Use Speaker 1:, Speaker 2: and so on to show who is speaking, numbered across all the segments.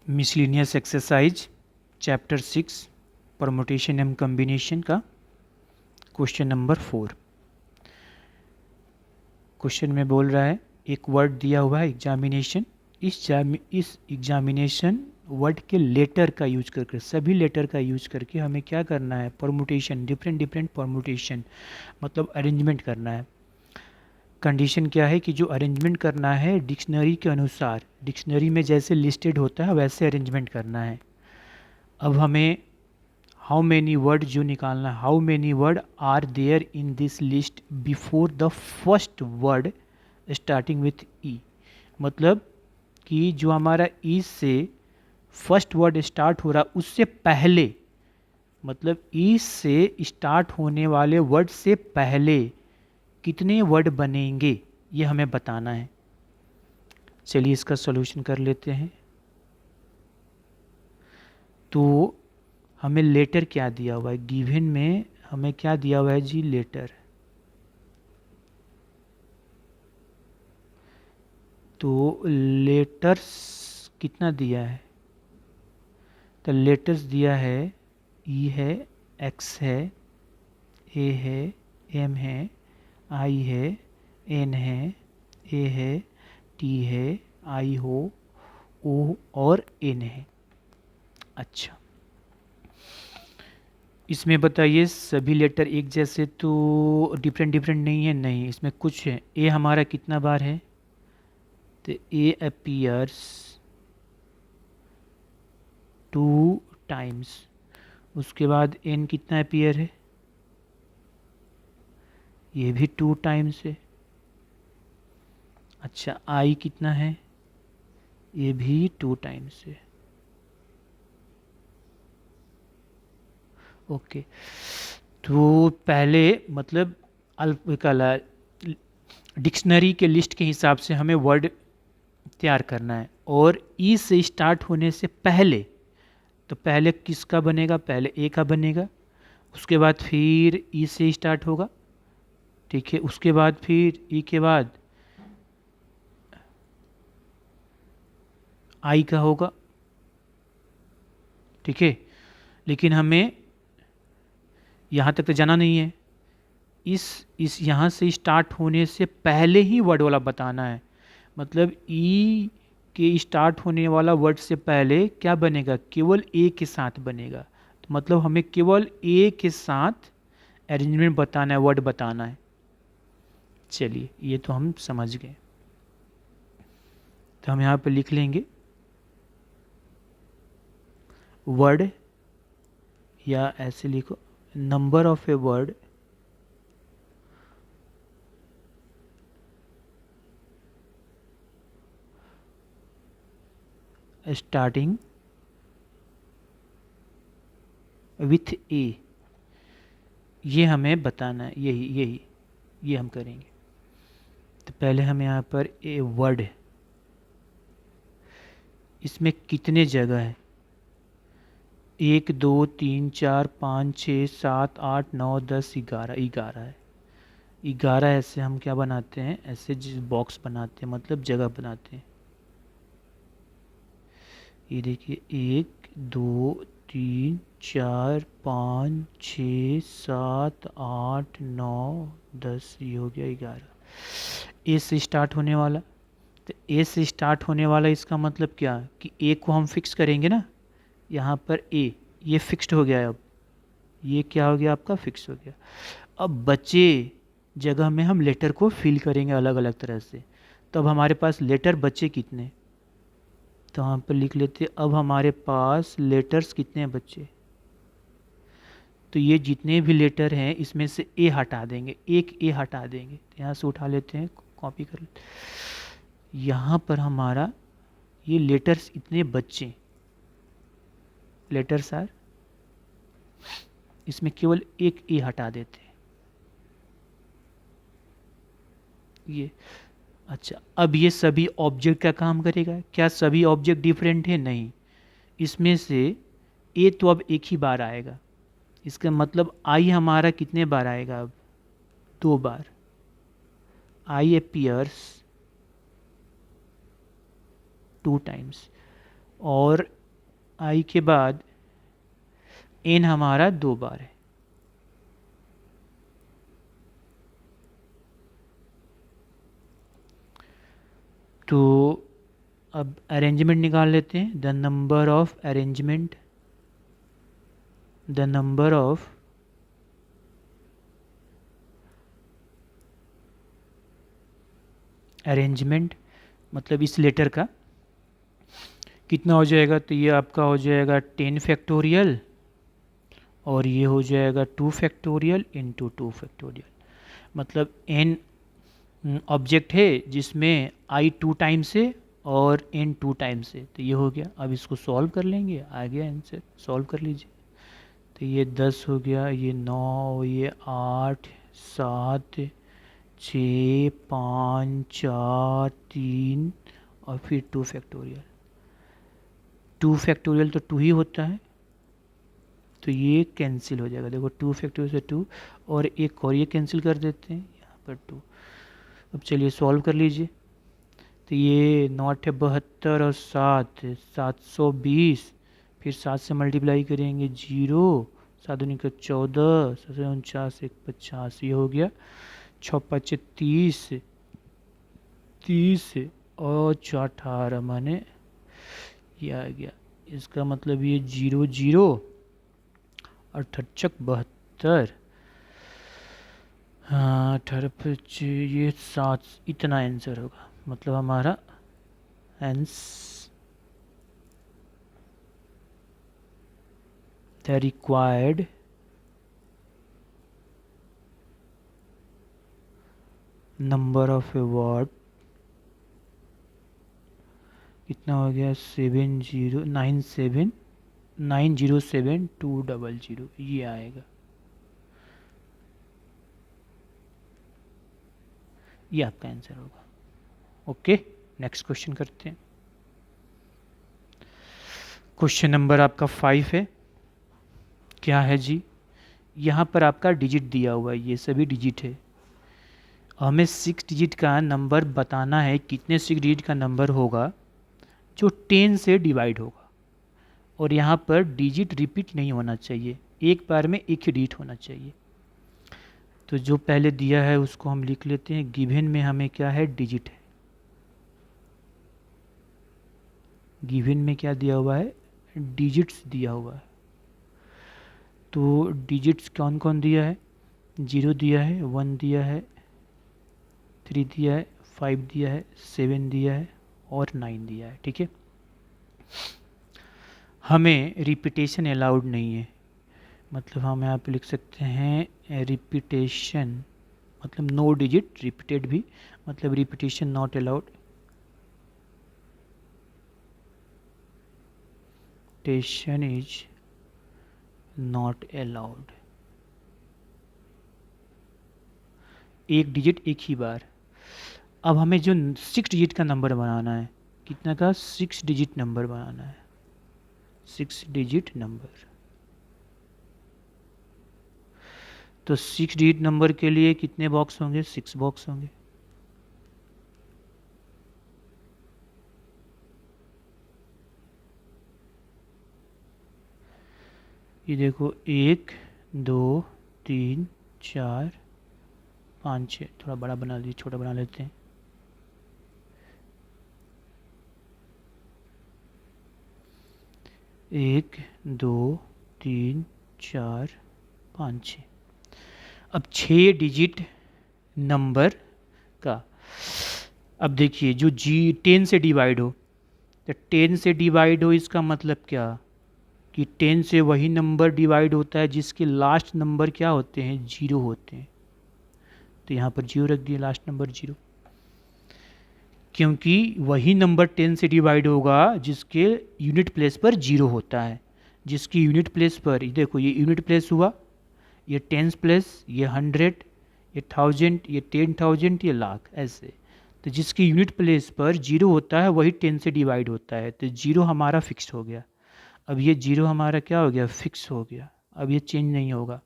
Speaker 1: Miscellaneous exercise chapter 6 permutation and combination का question number 4। Question में बोल रहा है एक वर्ड दिया हुआ है एग्जामिनेशन। इस एग्जामिनेशन वर्ड के लेटर का यूज करके, सभी लेटर का यूज करके हमें क्या करना है, परमुटेशन, डिफरेंट डिफरेंट परमुटेशन मतलब अरेंजमेंट करना है। कंडीशन क्या है कि जो अरेंजमेंट करना है डिक्शनरी के अनुसार, डिक्शनरी में जैसे लिस्टेड होता है वैसे अरेंजमेंट करना है। अब हमें हाउ मैनी वर्ड जो निकालना है, how many word are there in this list before the first word starting with E. मतलब कि जो हमारा ई से फर्स्ट वर्ड स्टार्ट हो रहा उससे पहले, मतलब ई से स्टार्ट होने वाले वर्ड से पहले कितने वर्ड बनेंगे ये हमें बताना है। चलिए इसका सॉल्यूशन कर लेते हैं। तो हमें लेटर क्या दिया हुआ है, गिवन में हमें क्या दिया हुआ है जी, लेटर। तो लेटर्स कितना दिया है, तो लेटर्स दिया है ई है, एक्स है, ए है, एम है, आई है, एन है, ए है, टी है, आई हो, ओ और एन है। अच्छा, इसमें बताइए सभी लेटर एक जैसे तो डिफरेंट डिफरेंट नहीं है, नहीं इसमें कुछ है। ए हमारा कितना बार है, तो ए अपीयर्स 2 टाइम्स। उसके बाद एन कितना अपीयर है, ये भी 2 टाइम्स है। अच्छा, आई कितना है, ये भी 2 टाइम्स है। ओके, तो पहले मतलब अल्पकाला डिक्शनरी के लिस्ट के हिसाब से हमें वर्ड तैयार करना है, और ई से स्टार्ट होने से पहले, तो पहले किसका बनेगा, पहले ए का बनेगा, उसके बाद फिर ई से स्टार्ट होगा, ठीक है, उसके बाद फिर ई के बाद आई का होगा, ठीक है। लेकिन हमें यहाँ तक तो जाना नहीं है, इस यहाँ से स्टार्ट होने से पहले ही वर्ड वाला बताना है। मतलब ई के स्टार्ट होने वाला वर्ड से पहले क्या बनेगा, केवल ए के साथ बनेगा। तो मतलब हमें केवल ए के साथ अरेंजमेंट बताना है, वर्ड बताना है। चलिए ये तो हम समझ गए, तो हम यहाँ पे लिख लेंगे वर्ड, या ऐसे लिखो number of a word starting with A, ये हमें बताना है, यही यही ये हम करेंगे। तो पहले हम यहाँ पर ए वर्ड, इसमें कितने जगह है, 1 2 3 4 5 6 7 8 9 10 11, 11 है। 11 ऐसे हम क्या बनाते हैं, ऐसे बॉक्स बनाते हैं, मतलब जगह बनाते हैं। ये देखिए 1 2 3 4 5 6 7 8 9 10, ये हो गया 11। ए से स्टार्ट होने वाला, तो ए से स्टार्ट होने वाला इसका मतलब क्या, कि ए को हम फिक्स करेंगे ना, यहाँ पर ए, ये फिक्स्ड हो गया है। अब ये क्या हो गया आपका, फिक्स हो गया। अब बचे जगह में हम लेटर को फिल करेंगे अलग अलग तरह से। तो अब हमारे पास लेटर बचे कितने, तो यहाँ पर लिख लेते, अब हमारे पास लेटर्स कितने बचे, तो ये जितने भी लेटर हैं इसमें से ए हटा देंगे, एक ए हटा देंगे, तो यहाँ से उठा लेते हैं, कॉपी कर लेते हैं। यहाँ पर हमारा ये लेटर्स इतने बच्चे, लेटर्स आर, इसमें केवल एक ए हटा देते हैं, ये। अच्छा, अब ये सभी ऑब्जेक्ट का काम करेगा क्या, सभी ऑब्जेक्ट डिफरेंट है, नहीं, इसमें से ए तो अब एक ही बार आएगा, इसका मतलब आई हमारा कितने बार आएगा, अब 2 बार। आई अपीयर्स 2 टाइम्स। और आई के बाद n हमारा 2 बार है। तो अब अरेंजमेंट निकाल लेते हैं। The number of arrangement, the number of arrangement मतलब इस लेटर का कितना हो जाएगा, तो ये आपका हो जाएगा 10 फैक्टोरियल और ये हो जाएगा 2 फैक्टोरियल इंटू 2 फैक्टोरियल। मतलब n ऑब्जेक्ट है जिसमें i 2 टाइम्स है और n 2 टाइम्स है, तो ये हो गया। अब इसको सॉल्व कर लेंगे, आ गया आंसर, सॉल्व कर लीजिए। तो ये 10 हो गया, ये 9, ये 8, 7, 6, 5, 4, 3 और फिर 2 फैक्टोरियल। 2 फैक्टोरियल तो 2 ही होता है, तो ये कैंसिल हो जाएगा। देखो 2 फैक्टोरियल से 2 और एक और ये कैंसिल कर देते हैं यहाँ पर 2। अब चलिए सॉल्व कर लीजिए। तो ये 9 8 72 और 7 720, फिर 7 से मल्टीप्लाई करेंगे 0, 7 दूनी का 14, 7 49 1 50, ये हो गया 6 5 30, 30 और 4 18 माने ये आ गया। इसका मतलब ये 0 0 और 8 72, हाँ 18 ये 7, इतना आंसर होगा। मतलब हमारा the required number of a word कितना हो गया 7097200, ये आएगा। ये आपका आंसर होगा। ओके, नेक्स्ट क्वेश्चन करते हैं। क्वेश्चन नंबर आपका 5 है। क्या है जी, यहाँ पर आपका डिजिट दिया हुआ है, ये सभी डिजिट है। हमें 6 डिजिट का नंबर बताना है, कितने 6 डिजिट का नंबर होगा जो 10 से डिवाइड होगा। और यहाँ पर डिजिट रिपीट नहीं होना चाहिए, एक बार में एक ही डिजिट होना चाहिए। तो जो पहले दिया है उसको हम लिख लेते हैं। गिवन में हमें क्या है, डिजिट है। गिवन में क्या दिया हुआ है, डिजिट्स दिया हुआ है। तो डिजिट्स कौन कौन दिया है, 0 दिया है, 1 दिया है, 3 दिया है, 5 दिया है, 7 दिया है और 9 दिया है। ठीक है, हमें रिपीटेशन अलाउड नहीं है। मतलब हम यहाँ पे लिख सकते हैं रिपीटेशन, मतलब नो डिजिट रिपीटेड भी, मतलब repetition not allowed, repetition is not allowed. एक डिजिट एक ही बार। अब हमें जो 6 डिजिट का नंबर बनाना है, कितना का, 6 डिजिट नंबर बनाना है, 6 डिजिट नंबर। तो 6 डिजिट नंबर के लिए कितने बॉक्स होंगे, 6 बॉक्स होंगे। ये देखो 1 2 3 4 5 6, थोड़ा बड़ा बना लीजिए, छोटा बना लेते हैं। 1 2 3 4 5 6। अब 6 डिजिट नंबर का, अब देखिए जो जी 10 से डिवाइड हो, तो 10 से डिवाइड हो इसका मतलब क्या, कि 10 से वही नंबर डिवाइड होता है जिसके लास्ट नंबर क्या होते हैं, 0 होते हैं। तो यहाँ पर 0 रख दिए, लास्ट नंबर 0, क्योंकि वही नंबर 10 से डिवाइड होगा जिसके यूनिट प्लेस पर 0 होता है। जिसकी यूनिट प्लेस पर, ये देखो ये यूनिट प्लेस हुआ, ये टेंस प्लेस, ये 100, ये 1000, ये 10,000, ये लाख, ऐसे। तो जिसकी यूनिट प्लेस पर 0 होता है वही 10 से डिवाइड होता है, तो 0 हमारा फिक्स हो गया। अब ये 0 हमारा क्या हो गया, फिक्स हो गया, अब ये चेंज नहीं होगा।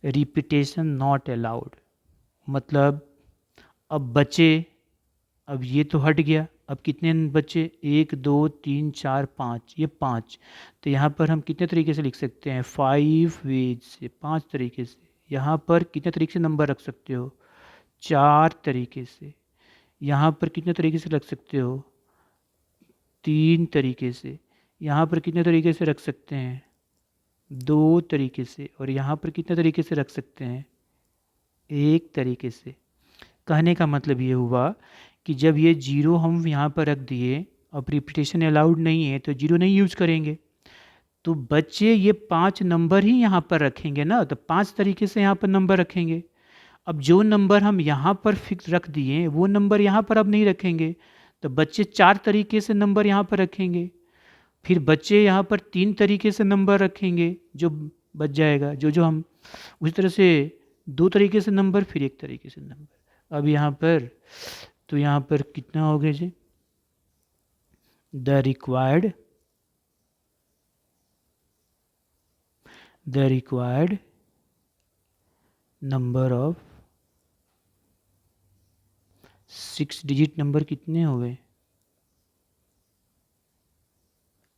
Speaker 1: रिपीटेशन नॉट अलाउड, मतलब अब बचे, अब ये तो हट गया, अब कितने बच्चे, 1 2 3 4 5, ये 5। तो यहाँ पर हम कितने तरीके से लिख सकते हैं, 5 वेज से, 5 तरीके से। यहाँ पर कितने तरीके से नंबर रख सकते हो, 4 तरीके से। यहाँ पर कितने तरीके से रख सकते हो, 3 तरीके से। यहाँ पर कितने तरीके से रख सकते हैं, 2 तरीके से। और यहाँ पर कितने तरीके से रख सकते हैं, 1 तरीके से। कहने का मतलब ये हुआ कि जब ये जीरो हम यहाँ पर रख दिए, अब रिपीटेशन अलाउड नहीं है तो जीरो नहीं यूज करेंगे, तो बच्चे ये 5 नंबर ही यहाँ पर रखेंगे ना, तो 5 तरीके से यहाँ पर नंबर रखेंगे। अब जो नंबर हम यहाँ पर फिक्स रख दिए वो नंबर यहाँ पर अब नहीं रखेंगे, तो बच्चे 4 तरीके से नंबर यहाँ पर रखेंगे। फिर बच्चे यहाँ पर 3 तरीके से नंबर रखेंगे, जो बच जाएगा, जो जो हम उसी तरह से 2 तरीके से नंबर, फिर 1 तरीके से नंबर। अब यहाँ पर तो यहाँ पर कितना हो गया जी, the required number of 6 digit number कितने हो गए,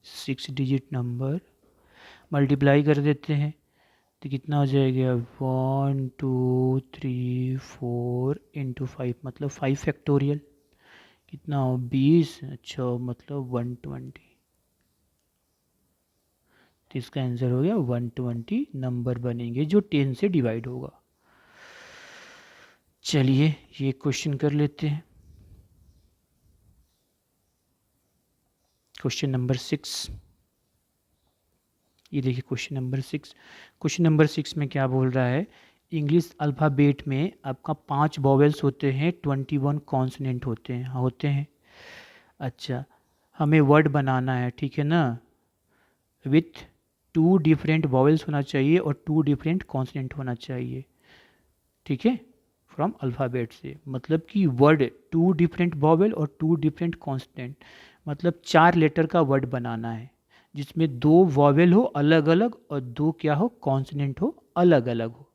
Speaker 1: 6 डिजिट नंबर मल्टीप्लाई कर देते हैं तो कितना हो जाएगा, 1 2 3 4 इंटू 5, मतलब 5 फैक्टोरियल। कितना हो, 20। अच्छा, मतलब 120। तो इसका आंसर हो गया 120 नंबर बनेंगे जो 10 से डिवाइड होगा। चलिए ये क्वेश्चन कर लेते हैं। क्वेश्चन नंबर 6, ये देखिए क्वेश्चन नंबर 6। क्वेश्चन नंबर 6 में क्या बोल रहा है, इंग्लिश अल्फ़ाबेट में आपका 5 वॉवेल्स होते हैं, 21 कॉन्सोनेंट होते हैं। अच्छा, हमें वर्ड बनाना है, ठीक है ना, विथ 2 डिफरेंट वॉवेल्स होना चाहिए और 2 डिफरेंट कॉन्सोनेंट होना चाहिए, ठीक है, फ्रॉम अल्फ़ाबेट से। मतलब कि वर्ड 2 डिफरेंट वॉवेल और 2 डिफरेंट कॉन्सोनेंट, मतलब 4 लेटर का वर्ड बनाना है जिसमें 2 वॉवेल हो अलग अलग और 2 क्या हो, कॉन्सोनेंट हो अलग अलग हो,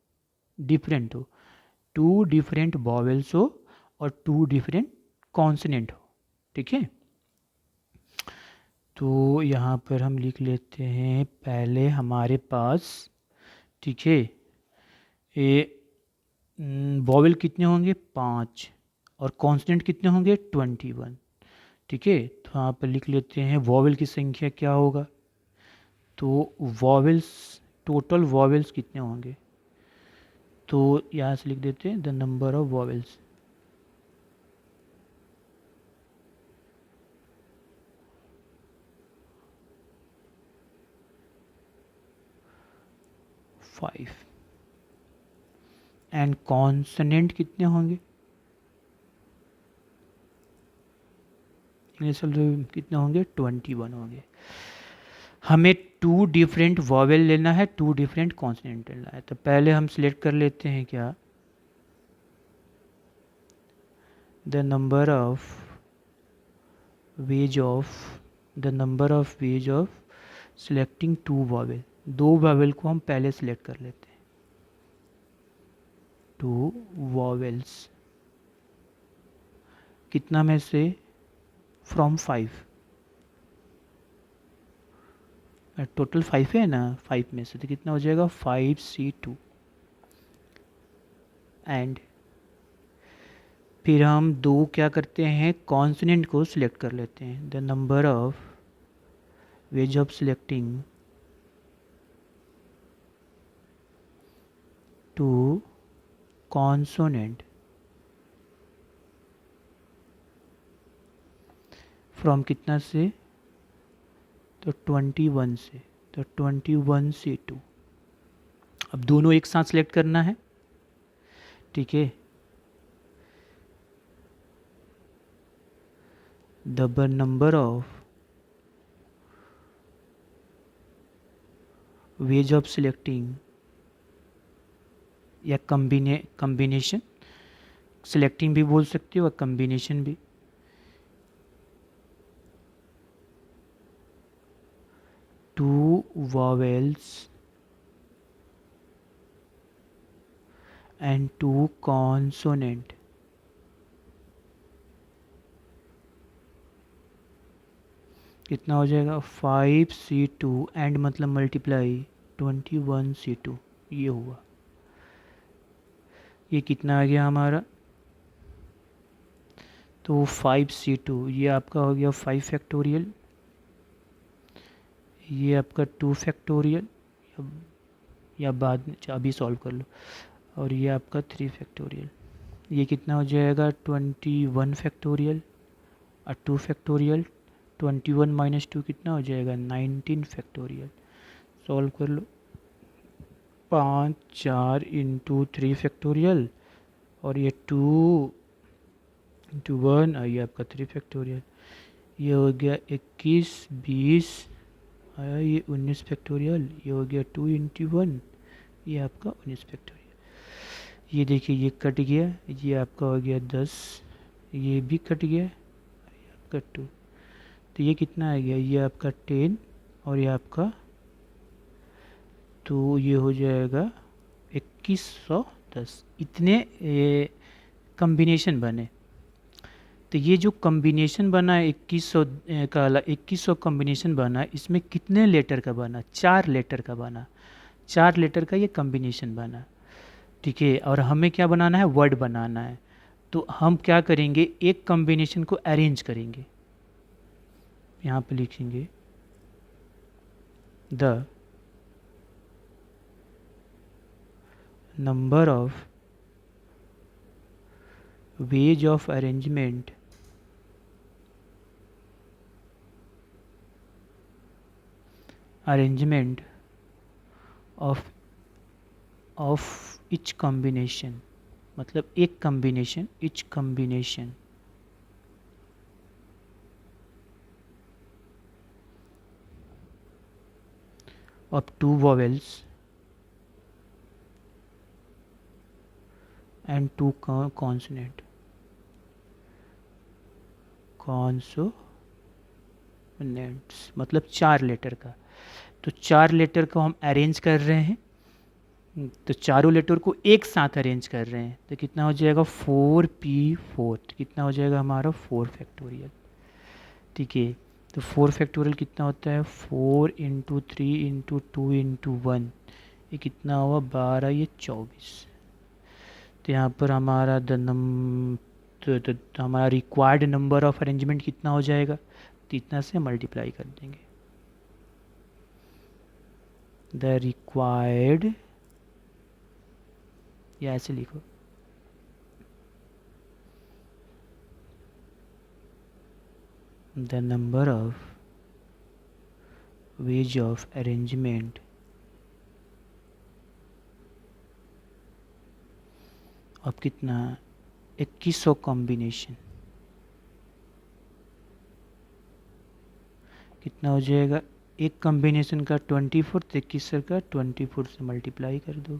Speaker 1: डिफरेंट हो। 2 डिफरेंट वॉवेल्स हो और 2 डिफरेंट कॉन्सोनेंट हो, ठीक है। तो यहाँ पर हम लिख लेते हैं, पहले हमारे पास, ठीक है, ये वॉवेल कितने होंगे, 5, और कॉन्स्टेंट कितने होंगे, 21, ठीक है। तो यहाँ पर लिख लेते हैं वॉवेल की संख्या क्या होगा, तो वॉवेल्स, टोटल वॉवेल्स कितने होंगे, तो यहाँ से लिख देते हैं the number of vowels, five. And consonant कितने होंगे, कितने होंगे, 21 होंगे। हमें 2 डिफरेंट वॉवेल लेना है, 2 डिफरेंट कॉन्सोनेंट लेना है, तो पहले हम सिलेक्ट कर लेते हैं क्या, the number of ways of selecting 2 vowel. 2 vowel को हम पहले सिलेक्ट कर लेते हैं, 2 वॉवेल्स, कितना में से, फ्रॉम 5, टोटल 5 है ना, 5 में से तो कितना हो जाएगा, 5C2। एंड फिर हम 2 क्या करते हैं, कॉन्सोनेंट को सिलेक्ट कर लेते हैं, the number of ways of selecting 2 consonant from कितना से, तो 21 से, तो 21C2। अब दोनों एक साथ सिलेक्ट करना है, ठीक है। The number of ways of selecting, या कम्बिनेशन, सिलेक्टिंग भी बोल सकते हो और कम्बिनेशन भी, 2 vowels and 2 consonant कितना हो जाएगा 5c2 एंड मतलब मल्टीप्लाई 21c2, ये हुआ। ये कितना आ गया हमारा, तो 5c2 ये आपका हो गया 5 फैक्टोरियल, ये आपका 2 फैक्टोरियल, या बाद में अभी सॉल्व कर लो, और ये आपका 3 फैक्टोरियल। ये कितना हो जाएगा 21 फैक्टोरियल और 2 फैक्टोरियल, 21 माइनस 2 कितना हो जाएगा 19 फैक्टोरियल। सॉल्व कर लो, 5 4 इंटू 3 फैक्टोरियल, और ये 2 इंटू 1 और ये आपका 3 फैक्टोरियल। ये हो गया 21 20 आया, ये 19 फैक्टोरियल। ये हो गया 2 इंटू 1, ये आपका 19 फैक्टोरियल। ये देखिए ये कट गया, ये आपका हो गया 10, ये भी कट गया, ये आपका 2, तो ये कितना आ गया, ये आपका 10 और ये आपका, तो ये हो जाएगा 2110। इतने कम्बिनेशन बने। तो ये जो कम्बिनेशन बना है 2100 का, 2100 कम्बिनेशन बना, इसमें कितने लेटर का बना, 4 लेटर का बना, 4 लेटर का ये कम्बिनेशन बना। ठीक है, और हमें क्या बनाना है, वर्ड बनाना है। तो हम क्या करेंगे, एक कम्बिनेशन को अरेंज करेंगे, यहाँ पे लिखेंगे the number of ways of arrangement of each combination, मतलब एक combination, each combination of 2 vowels and 2 consonant, consonants मतलब 4 लेटर का। तो 4 लेटर को हम अरेंज कर रहे हैं, तो चारों लेटर को एक साथ अरेंज कर रहे हैं, तो कितना हो जाएगा 4p4, कितना हो जाएगा हमारा 4 फैक्टोरियल। ठीक है, तो 4 फैक्टोरियल कितना होता है, 4 इंटू 3 इंटू 2 इंटू 1, ये कितना हुआ 12, ये 24। तो यहाँ पर हमारा तो हमारा रिक्वायर्ड नंबर ऑफ अरेंजमेंट कितना हो जाएगा, तो इतना से मल्टीप्लाई कर देंगे। द रिक्वायर्ड, या ऐसे लिखो, the number of ways of arrangement अब कितना 2100 कॉम्बिनेशन, कितना हो जाएगा, एक कॉम्बिनेशन का 24, 2100 का 24 से मल्टीप्लाई कर दो,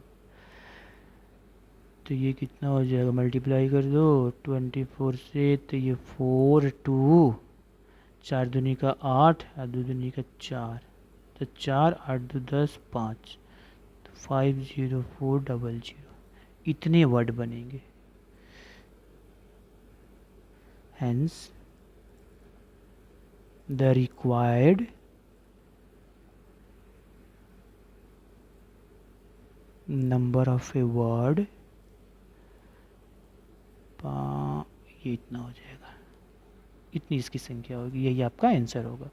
Speaker 1: तो ये कितना हो जाएगा, मल्टीप्लाई कर दो 24 से, तो ये 4 2 4 दूनी का 8 और 2 दूनी का 4, तो 4 8 2 10 5, तो 50400, इतने वर्ड बनेंगे। Hence the required number of a word, ये इतना हो जाएगा, इतनी इसकी संख्या होगी, यही आपका आंसर होगा।